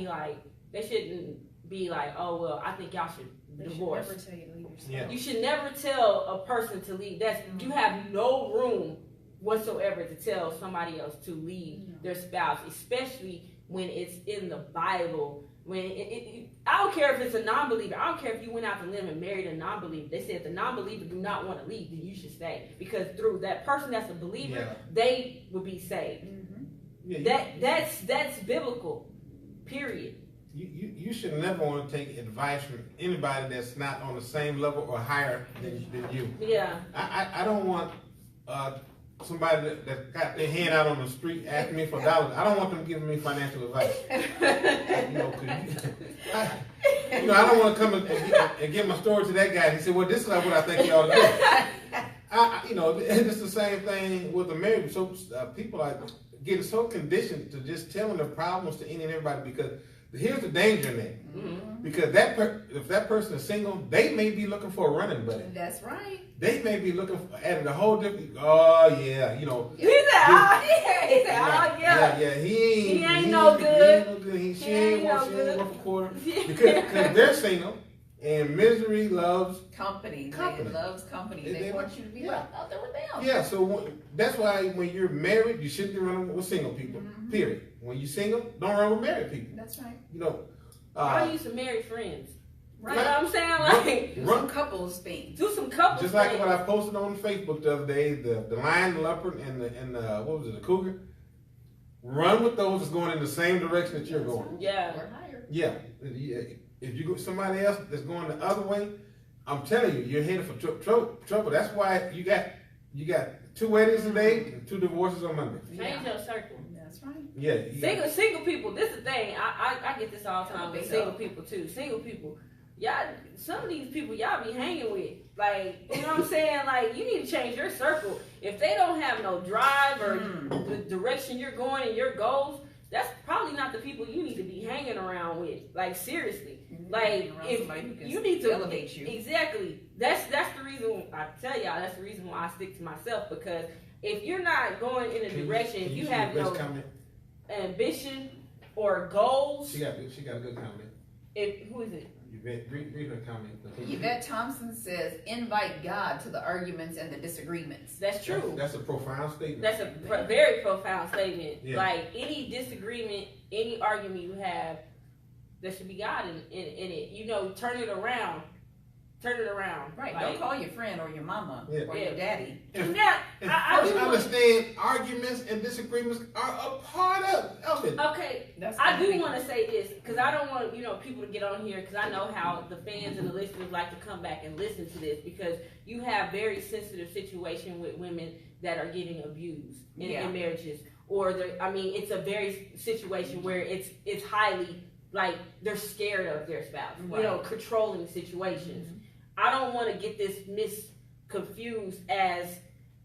be like, oh well, I think y'all should divorce.
Should never tell you to leave yourself.
You should never tell a person to leave. You have no room whatsoever to tell somebody else to leave their spouse, especially when it's in the Bible. When I don't care if it's a non-believer. I don't care if you went out to limb and married a non-believer. They said if the non-believer do not want to leave, then you should stay, because through that person that's a believer, they will be saved. That's biblical. Period.
You should never want to take advice from anybody that's not on the same level or higher than you.
Yeah.
I don't want somebody that got their hand out on the street asking me for dollars. I don't want them giving me financial advice. I don't want to come and give my story to that guy and he said, well, this is what I think you ought to do. It's the same thing with the marriage. So people are getting so conditioned to just telling their problems to any and everybody, because here's the danger in that. Because if that person is single, they may be looking for a running buddy.
That's right.
They may be looking at it a whole different. Oh yeah,
He said,
He ain't
no good.
She ain't worth a quarter. Because they're single, and misery loves
company. It loves company. They want you to be out there with them.
Yeah, so that's why when you're married, you shouldn't be running with single people. Period. When you're single, don't run with married people.
That's right.
I use some married friends.
Right.
You know what I'm saying? Like,
do some couples things.
Do some couples
just like what I posted on Facebook the other day, the lion, the leopard, and the what was it, the cougar. Run with those that's going in the same direction that you're going.
Yeah.
Or higher.
Yeah. If you go somebody else that's going the other way, I'm telling you, you're headed for trouble. That's why you got 2 weddings today, 2 divorces on Monday.
Change your circle.
That's right.
Yeah. You got-
Single people, this is the thing. I get this all the time with
Big
single
up.
people too. Single people. Y'all, some of these people y'all be hanging with. Like, you know what I'm saying? Like, you need to change your circle. If they don't have no drive or the direction you're going and your goals, that's probably not the people you need to be hanging around with. Like, seriously. Like,
Around
if
somebody who can
you need to
elevate you.
Exactly. That's the reason I tell y'all. That's the reason why I stick to myself, because if you're not going in a direction, if you
see
have
the best
no
comment?
ambition or goals,
She got a good comment.
who is it?
Yvette, read her comment.
Yvette Thompson says, invite God to the arguments and the disagreements.
That's true.
That's a profound statement.
That's a very profound statement.
Yeah.
Like, any disagreement, any argument you have, there should be God in it. You know, turn it around. Turn it around.
Right,
Like,
don't call your friend or your mama
Yeah.
or your daddy.
Yeah,
And
I
first
do want-
understand arguments and disagreements are a part of it.
Okay,
That's
I
gonna
do
be-
want to say this because I don't want people to get on here, because I know how the fans and the listeners like to come back and listen to this, because you have very sensitive situation with women that are getting abused in marriages, or it's a very situation where it's highly, like, they're scared of their spouse,
Right.
controlling situations. I don't want to get this confused as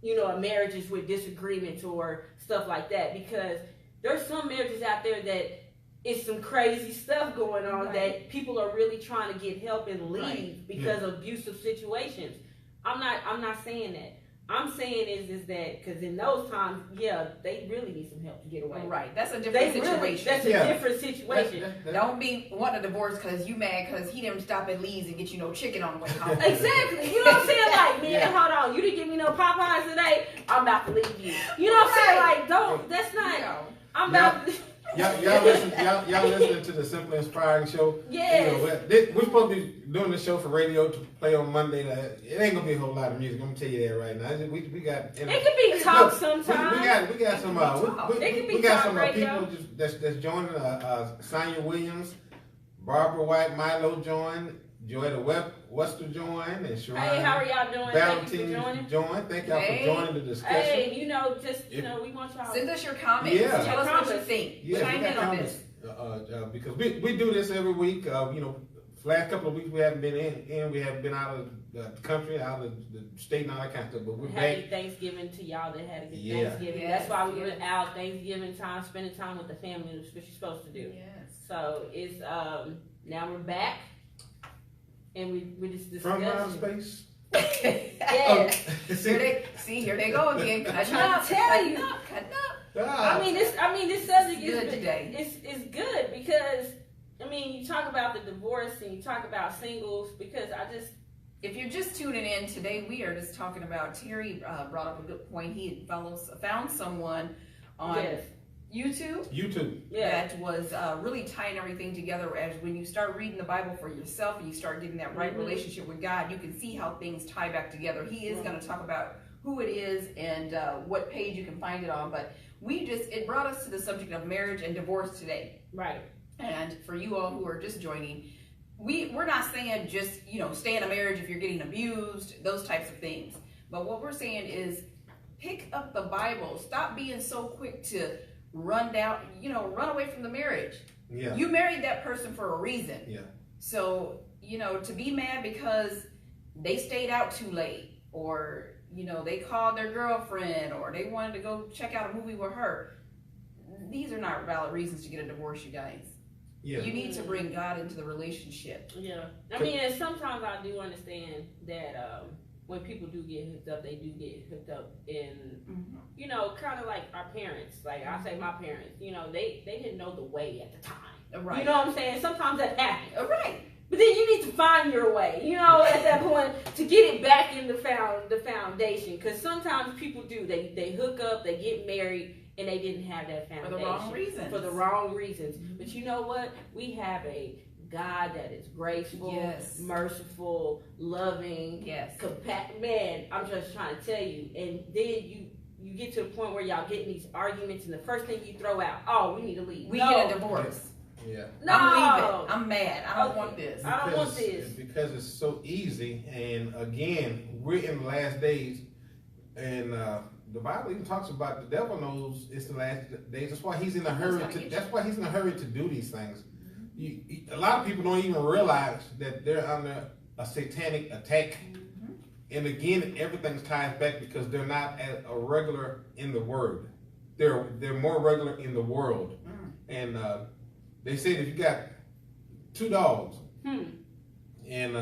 a marriages with disagreements or stuff like that, because there's some marriages out there that it's some crazy stuff going on,
Right.
that people are really trying to get help and leave
Right.
because of abusive situations. I'm not saying that. I'm saying is that because in those times, they really need some help to get away.
Right, that's a
They
different
really,
situation.
that's a
Yeah.
different situation.
Don't be wanting a divorce because you mad because he didn't stop at Lee's and get you no chicken on the way home.
Exactly. You know what I'm saying? Like, man,
Yeah.
hold on. You didn't give me no Popeyes today. I'm about to leave you. You know what I'm saying?
Right.
Like, don't. That's not.
No.
I'm about.
Y'all listening to the Simply Inspiring Show.
Yes.
We're supposed to be doing this show for radio to play on Monday. It ain't gonna be a whole lot of music. I'm gonna tell you that right now. We got.
It could be talk
Look,
sometimes.
We got some.
It could be
We got
talk
some
radio.
people that's joining. Sonya Williams, Barbara White, Milo joined, Joetta Wester joined, and Sharon
Hey, how are y'all doing? Thank you for joining.
Valentine joined. Thank y'all
Hey.
for joining the discussion.
Hey, we want y'all.
Send us your comments.
Yeah.
Tell us what you think.
Yeah,
Chime
we
in
got
on
comments.
this.
Because we do this every week. Last couple of weeks we haven't been in. We haven't been out of the country, out of the state, and all that kind of stuff. But we're
Happy
back.
Thanksgiving to y'all that had a good
Yeah.
Thanksgiving.
Yes,
That's why we
yes.
were out Thanksgiving time, spending time with the family. That's what you're supposed to do.
Yes.
So it's now we're back, and we just
From outer
discussing.
space.
Yes.
Here they go again.
I'm trying to tell you.
Cutting up.
Ah,
I mean this subject
It's good
is
today.
It's good because you talk about the divorce and you talk about singles, because
If you're just tuning in today, we are just talking about, Terry brought up a good point. He had found someone on
Yes.
YouTube
YouTube.
that was really tying everything together. As when you start reading the Bible for yourself and you start getting that right
Mhm.
relationship with God, you can see how things tie back together. He is going to talk about who it is and what page you can find it on, but it brought us to the subject of marriage and divorce today.
Right.
And for you all who are just joining, we're not saying just, stay in a marriage if you're getting abused, those types of things. But what we're saying is pick up the Bible. Stop being so quick to run away from the marriage.
Yeah.
You married that person for a reason.
Yeah.
So, to be mad because they stayed out too late, or, they called their girlfriend, or they wanted to go check out a movie with her. These are not valid reasons to get a divorce, you guys.
Yeah.
You need to bring God into the relationship.
Yeah. And sometimes I do understand that when people do get hooked up, they do get hooked up in, kind of like our parents. Like I say, my parents, they didn't know the way at the time.
Right.
You know what I'm saying? Sometimes that happens.
Right.
But then you need to find your way, at that point, to get it back in the foundation. Because sometimes people do. They hook up, they get married, and they didn't have that foundation.
For the wrong reasons.
For the wrong reasons. But you know what? We have a God that is graceful,
Yes.
merciful, loving,
Yes.
man, I'm just trying to tell you. And then you get to the point where y'all get in these arguments, and the first thing you throw out, oh, we need to leave.
We
No.
get a divorce.
Yeah.
No.
I'm leaving. I'm mad. I don't
Okay.
want this.
I don't want this.
Because it's so easy, and again, we're in the last days, and the Bible even talks about the devil knows it's the last days. That's why he's in a hurry to do these things. A lot of people don't even realize that they're under a satanic attack. And again, everything ties back because they're not a regular in the word. They're more regular in the world. And they say that if you got 2 dogs and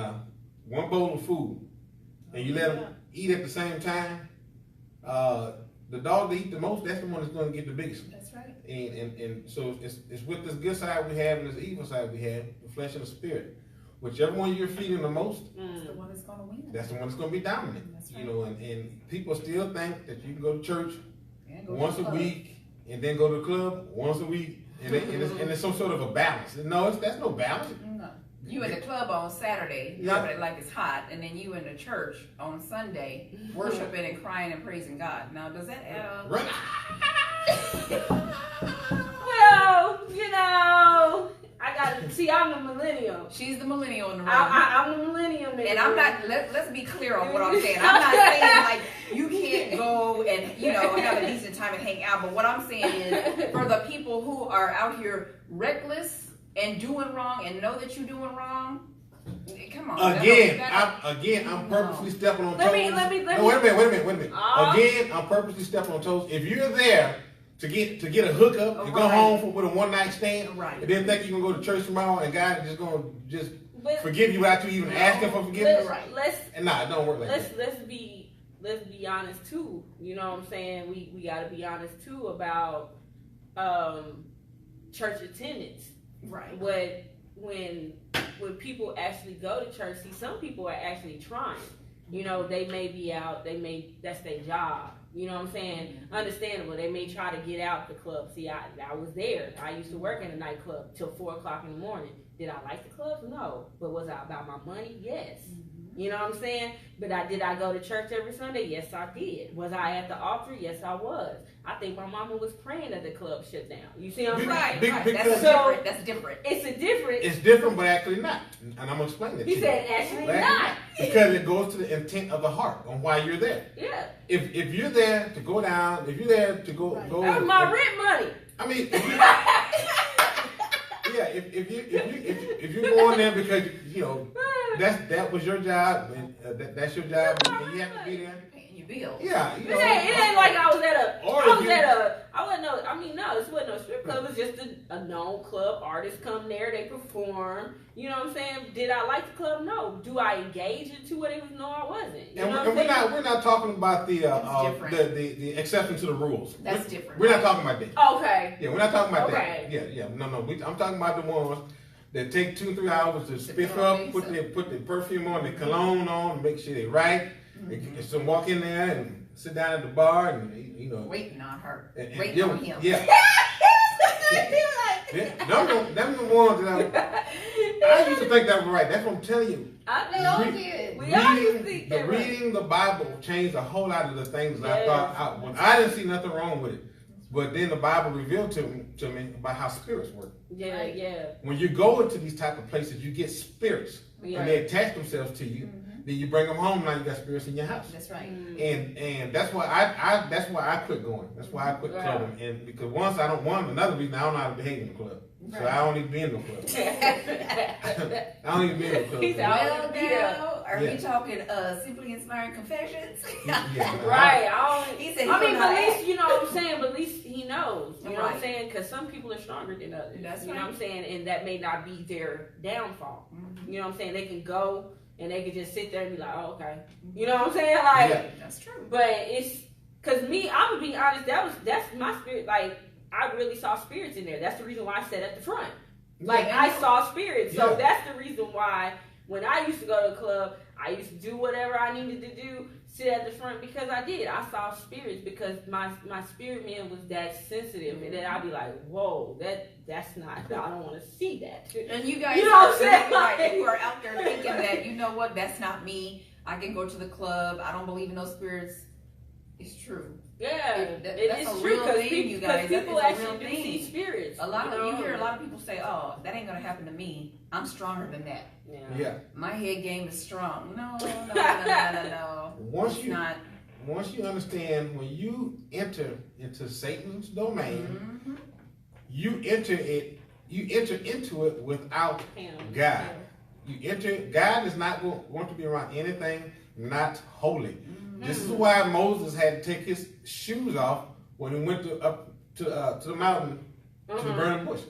1 bowl of food, and you let them eat at the same time, the dog that eat the most, that's the one that's going to get the biggest.
That's right.
And so it's with this good side we have and this evil side we have, the flesh and the spirit. Whichever one you're feeding the most,
that's the one that's going to win.
that's the one that's going to be dominant.
That's right.
You know, and people still think that you can go to church
Go
once
to the
a
club.
week and then go to the club once a week, and it's some sort of a balance. No, that's no balance.
No. You in the club on Saturday, dropping it like it's hot, and then you in the church on Sunday, worshiping and crying and praising God. Now, does that add up?
Right.
Well, you know, I gotta see. I'm the millennial.
She's the millennial in the room.
I'm the millennial.
And I'm not, let's be clear on what I'm saying. I'm not saying like you can't go and, you know, have a decent time and hang out. But what I'm saying is for the people who are out here reckless and doing wrong and know that you're doing wrong, come on.
I'm purposely stepping on toes.
Let me.
No, wait a minute. Again, I'm purposely stepping on toes. If you're there to get a hookup and go home with a one-night stand, and then think you can go to church tomorrow and God is just gonna forgive you without you even asking for forgiveness. And it don't work like that.
Let's be honest too. You know what I'm saying? We gotta be honest too about church attendance.
Right.
When people actually go to church, see, some people are actually trying. You know, they may be out, that's their job. You know what I'm saying? Understandable. They may try to get out the club. See, I was there. I used to work in a nightclub till 4 o'clock in the morning. Did I like the club? No. But was I about my money? Yes. You know what I'm saying? But did I go to church every Sunday? Yes, I did. Was I at the altar? Yes, I was. I think my mama was praying that the club shut down. You see what I'm saying?
That's different.
It's
It's different, but actually not. And I'm gonna explain it.
He said actually not.
Because it goes to the intent of the heart on why you're there.
Yeah.
If you're there to go down, if you're there to go,
that was my rent money.
I mean, if you're going there because you know that was your job and that's your job and you have to be there.
Paying your bills.
Yeah. You know,
it ain't like I was at a. This wasn't no strip club. It was just a known club. Artists come there, they perform. You know what I'm saying? Did I like the club? No. Do I engage into it? No, I wasn't. You know what I'm saying?
We're not talking about the exception to the rules.
That's different.
We're not talking about that.
Okay.
Yeah, we're not talking about
Okay.
that. Yeah. No. I'm talking about the ones that take 2-3 hours to spiff up, put the perfume on, the cologne on, make sure they're right. So walk in there and sit down at the bar and you know
waiting on her,
waiting
on him.
Yeah. Them the ones that I used to think that was right. That's what I'm telling you.
They all did.
Reading the Bible changed a whole lot of the things that I thought. I didn't see nothing wrong with it. But then the Bible revealed to me about how spirits work.
Yeah.
When you go into these type of places, you get spirits. And they attach themselves to you. Then you bring them home. Now you got spirits in your house.
That's right.
And that's why I quit going. That's why I quit clubbing. And because another reason I don't know how to behave in the club. So I don't need to be in the club. I don't need to be in the club.
Are we talking Simply Inspiring Confessions?
Right.
He said
but at least, you know what I'm saying? But at least he knows. You know what I'm saying? Because some people are stronger than others.
That's
you know what I'm saying? And that may not be their downfall. You know what I'm saying? They can go and they can just sit there and be like, oh, okay. You know what I'm saying? Like,
that's true.
But it's, because me, I'm going to be honest, that's my spirit. Like, I really saw spirits in there. That's the reason why I sat at the front. Like, I saw spirits. So that's the reason why when I used to go to the club, I used to do whatever I needed to do, sit at the front, because I did. I saw spirits because my spirit man was that sensitive. And then I'd be like, whoa, that's not, I don't want to see that.
And you guys,
you know what I'm saying?
Like, who are out there thinking that, you know what, that's not me. I can go to the club. I don't believe in those spirits. It's true.
Yeah,
that's
it's true because people actually do
thing.
See spirits.
You hear a lot of people say, "Oh, that ain't gonna happen to me. I'm stronger than that."
Yeah.
My head game is strong. No.
Once once you understand, when you enter into Satan's domain,
Mhm.
you enter into it without God. God is not going to be around anything not holy. This is why Moses had to take his shoes off when he went up to the mountain to the burning bush.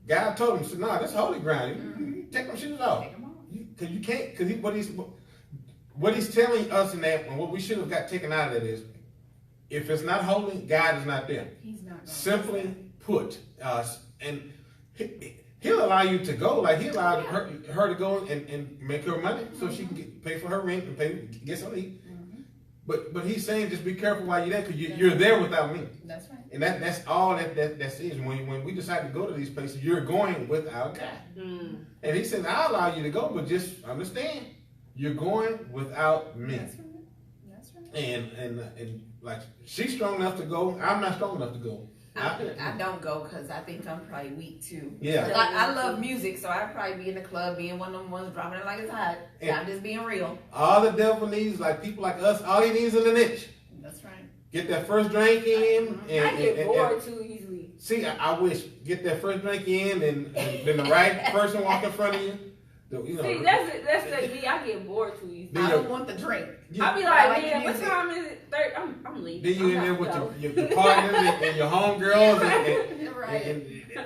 God told him, "No, that's holy ground. You take them shoes off,
Take 'em off.
because you can't." Because what he's telling us in that, and what we should have got taken out of that is, if it's not holy, God is not there.
He's not gonna
Simply put, and he'll allow you to go, like he'll allow her to go and make her money so she can pay for her rent and get something to eat. But he's saying, just be careful while you're there, because you're there without me.
That's right.
And that's all that is. When we decide to go to these places, you're going without God. And he said, I'll allow you to go, but just understand, you're going without me.
That's right. That's right.
And like, she's strong enough to go. I'm not strong enough to go.
I don't go because I think I'm probably weak too.
Yeah.
But I love music, so I'd probably be in the club being one of them ones dropping it like it's hot.
Yeah.
I'm just being real.
All the devil needs, like people like us, all he needs is an itch.
That's right.
Get that first drink in.
I get bored too easily.
See, I wish, get that first drink in, and then the right person walk in front of you. You know,
See, that's like me. I get bored too easily.
Then
I don't want the drink.
I be
I
like,
like
man, what
music.
time is it? I'm leaving.
Then you in
I'm
there
not
with
go.
your partners and your homegirls,
Right.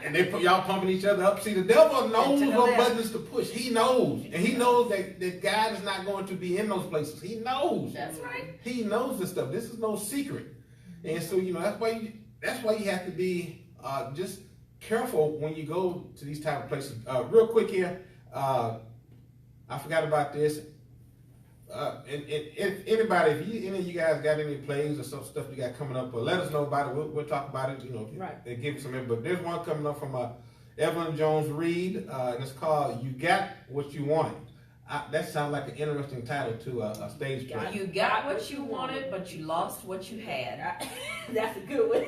and they put y'all pumping each other up. See, the devil knows
To the
what
left.
buttons to push. He knows, and he knows that God is not going to be in those places. He knows.
That's right.
He knows this stuff. This is no secret, and so that's why you have to be just careful when you go to these type of places. Real quick here, I forgot about this. And if anybody, any of you guys got any plays or some stuff you got coming up, let us know about it. We'll talk about it.
Right.
They give you some info. But there's one coming up from Evelyn Jones Reed, and it's called "You Got What You Wanted." That sounds like an interesting title to a stage play.
You got what you wanted, but you lost what you had.
That's a good one.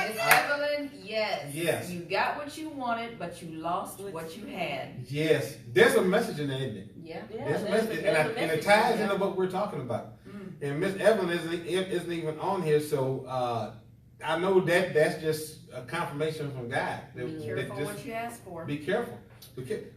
Miss Evelyn, yes.
Yes.
You got what you wanted, but you lost what you had.
Yes, there's a message in there, isn't it?
Yeah.
There's a message, and it ties into what we're talking about. And Miss Evelyn isn't even on here, so I know that's just a confirmation from God.
Be careful what you ask for.
Be careful.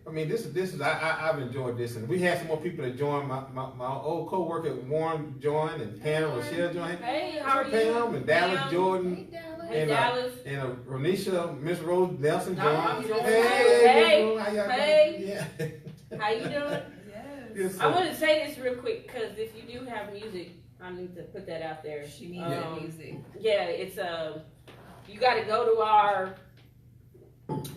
I mean, this is I've enjoyed this, and we had some more people that joined. My old co-worker Warren joined, and Pam Rochelle joined.
Hey, how are you?
Pam and Dallas
Pam.
Jordan.
Hey, Dallas.
Hey,
And,
Dallas.
And Ronisha, Miss Rose Nelson
No,
joined.
I'm just-
Hey,
Hey,
Miss Rose, how y'all
hey.
doing? Yeah.
How you doing?
Yes.
Yes,
I
sir.
want to say this real quick because if you do have music, I need to put that out there.
She needs that music.
Yeah, it's you got to go to our.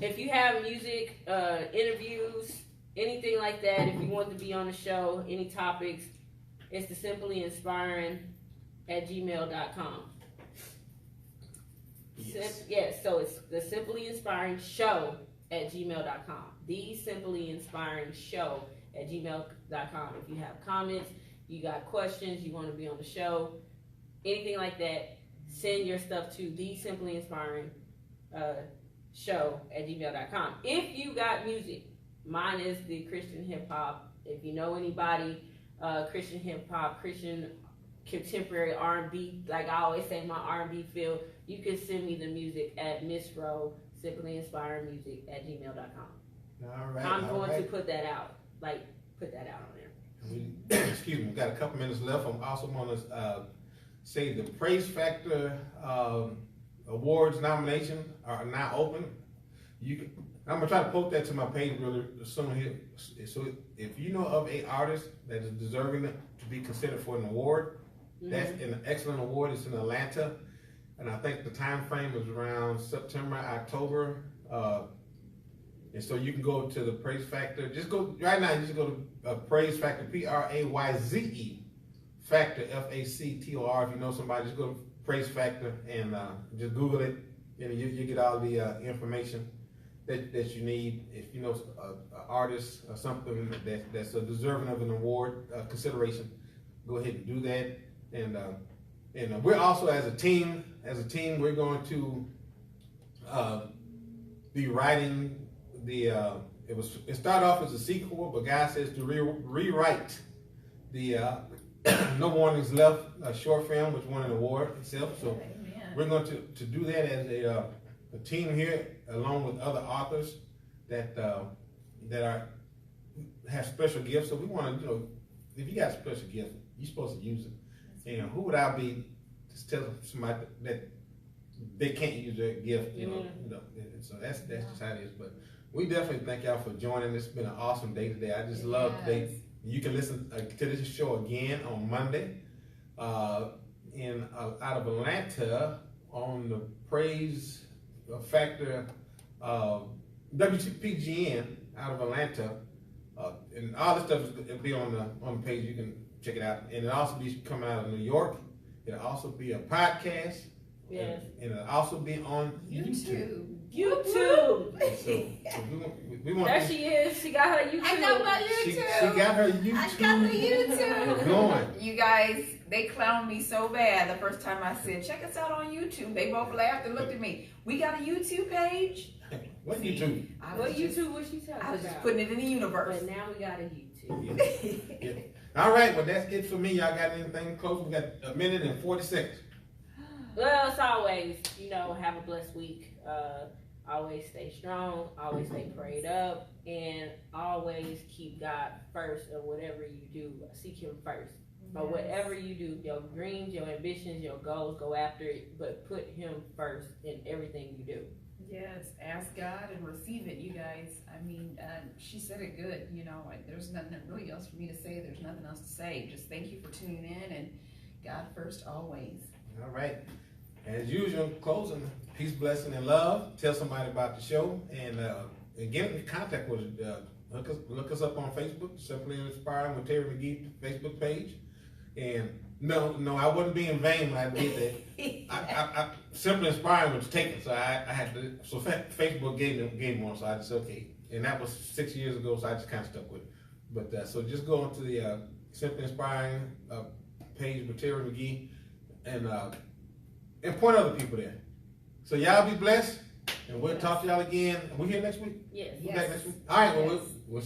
If you have music, interviews, anything like that, if you want to be on the show, any topics, it's the simply inspiring at gmail.com.
Yes.
So it's the Simply Inspiring Show at gmail.com. The Simply Inspiring Show at gmail.com. If you have comments, you got questions, you want to be on the show, anything like that, send your stuff to the Simply Inspiring Show at gmail.com. If you got music, mine is the Christian hip hop. If you know anybody, Christian hip hop, Christian contemporary R&B, like I always say, my R&B field, you can send me the music at Miss Rowe, Simply Inspiring Music at gmail.com.
All right.
I'm
all
going
right.
to put that out on there.
Excuse me, we got a couple minutes left. I'm also going to say the Praise Factor awards nomination are now open. I'm gonna try to post that to my page really soon here. So if you know of an artist that is deserving to be considered for an award, that's an excellent award. It's in Atlanta, and I think the time frame is around September, October. And so you can go to the Praise Factor. Just go right now. Just go to Praise Factor, Prayze Factor, Factor. If you know somebody, just go to Praise Factor and just Google it, and you get all the information that you need. If you know an artist or something that's deserving of an award consideration, go ahead and do that. And we're also as a team, we're going to be writing it started off as a sequel, but God says to rewrite the No Warnings Left, a short film which won an award itself. So
Amen.
we're going to do that as a team here, along with other authors that have special gifts. So we want to, if you got a special gift, you're supposed to use it. And who would I be to tell somebody that they can't use their gift? So that's just how it is. But we definitely thank y'all for joining. It's been an awesome day today. I just love today. You can listen to this show again on Monday out of Atlanta on the Praise Factor WPGN out of Atlanta. And all this stuff will be on the page. You can check it out. And it'll also be coming out of New York. It'll also be a podcast.
Yes.
And it'll also be on YouTube.
YouTube.
So we want
There she is. She got her YouTube.
I got my
She
YouTube.
got her YouTube.
I got the YouTube.
Going.
You guys, they clowned me so bad the first time I said, check us out on YouTube. They both laughed and looked at me. We got a YouTube page?
What YouTube?
What YouTube was she talking
I was just
about?
putting it in the universe.
But now we got a YouTube.
Yeah. All right, well that's it for me. Y'all got anything close? We got a minute and 40 seconds.
Well, it's always, have a blessed week. Always stay strong, always stay prayed up, and always keep God first in whatever you do. Seek Him first. But whatever you do, your dreams, your ambitions, your goals, go after it, but put Him first in everything you do.
Yes, ask God and receive it, you guys. I mean, she said it good. There's nothing really else for me to say. There's nothing else to say. Just thank you for tuning in, and God first always.
All right. As usual, closing, peace, blessing, and love. Tell somebody about the show. And get in contact with us. Look us up on Facebook, Simply Inspiring with Terry McGee Facebook page. And no, I wasn't being vain when I did that. I Simply Inspiring was taken, so I had to. So Facebook gave me one, so I just okay. And that was 6 years ago, so I just kind of stuck with it. But so just go onto the Simply Inspiring page with Terry McGee, and point other people there. So y'all be blessed, and we'll talk to y'all again. We here next week?
Yes.
We back next week? All right, well, we'll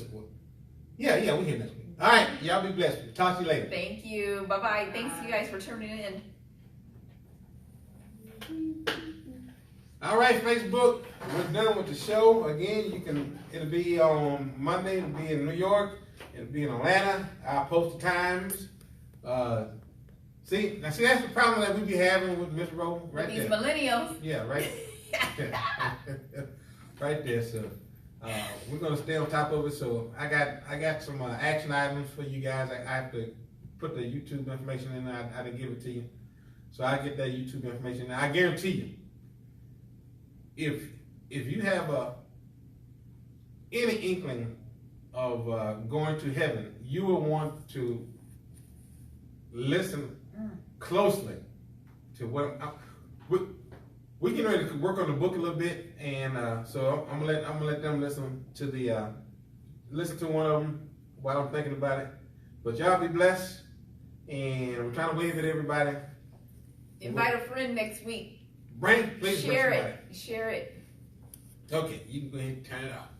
yeah, we here next week. All right, y'all be blessed. Talk to you later.
Thank you. Bye-bye. Thanks, you guys, for tuning in.
All right, Facebook, we're done with the show. Again, it'll be on Monday, it'll be in New York, it'll be in Atlanta. I'll post the times. See, that's the problem that we be having with Miss Rowe right
These
there.
millennials.
Yeah, right. Right there. So we're gonna stay on top of it. So I got some action items for you guys. I have to put the YouTube information in. I didn't give it to you, so I get that YouTube information. Now I guarantee you, if you have any inkling of going to heaven, you will want to listen closely to what we getting ready to work on the book a little bit, and so I'm gonna let them listen to one of them while I'm thinking about it. But y'all be blessed, and I'm trying to wave at everybody.
Invite a friend next week.
Please
Share it. Share it.
Okay, you can go ahead and turn it off.